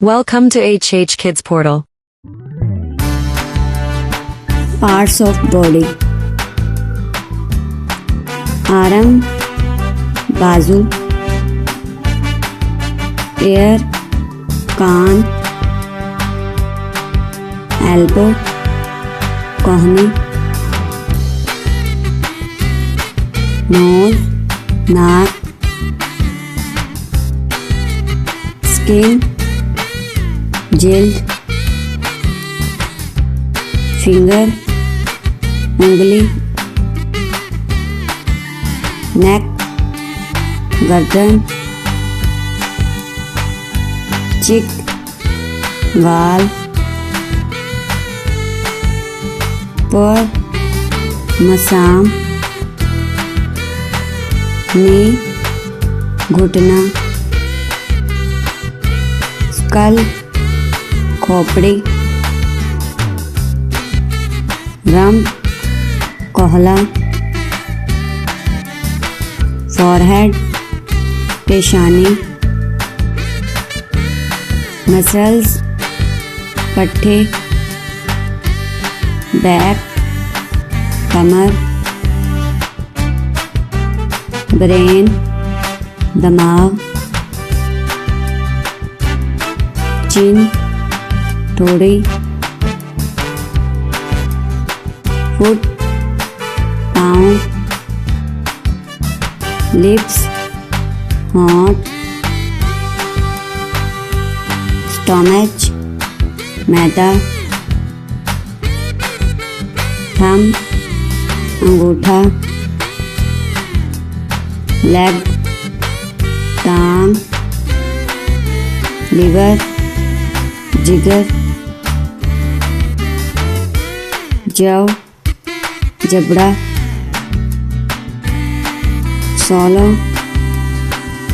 Welcome to HH Kids Portal. Parts of body. Arm, बाजू, ear, कान, elbow, कोहनी, nose, नाक, skin, जिल्द, finger, उंगली, नेक, गर्दन, चिक, वाल, पर, मसाम, नी, घुटना, स्कल, खोपड़ी, रंप, कोहला, फॉरहेड, पेशानी, मसल्स, पट्टे, बैक, कमर, ब्रेन, दिमाग, चिन, थोड़ी, फुट, पाँव, लिप्स, होंठ, स्टोमच, मैदा, थंब, अंगूठा, लेग, टांग, लिवर, जिगर, जव, जबड़ा, सोलो,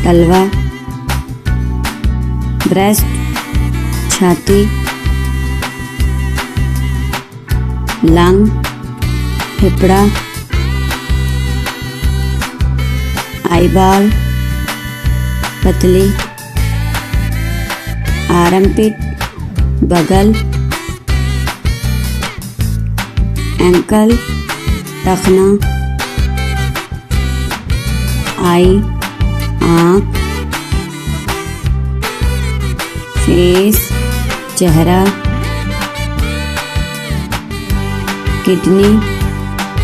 तलवा, ब्रेस्ट, छाती, लंग, फेफड़ा, आईबॉल, पतली, आर्मपिट, बगल, एंकल, टखना, आई, आँख, फेस, चेहरा, किडनी,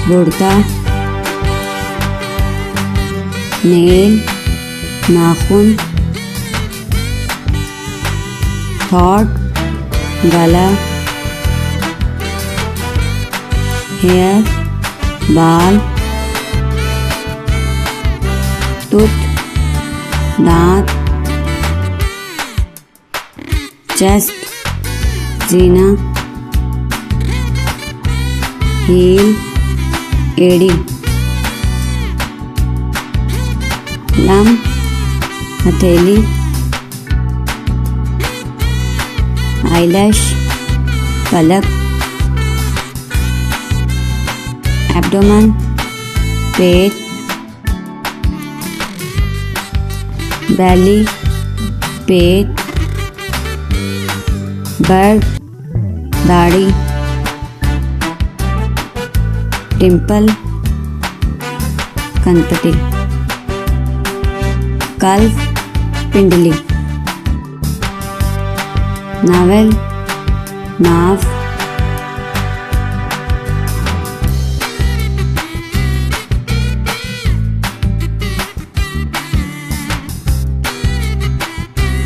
गुर्दा, नेल, नाखून, थॉट, गला, हेयर, बाल, टूथ, दांत, चेस्ट, सीना, हील, एड़ी, लंप, हथेली, आईलैश, पलक, एब्डोमेन, पेट, बैली, पेट, बर्ड, दाढ़ी, टिम्पल, कनपटी, कल्फ, पिंडली, नावेल, नाव,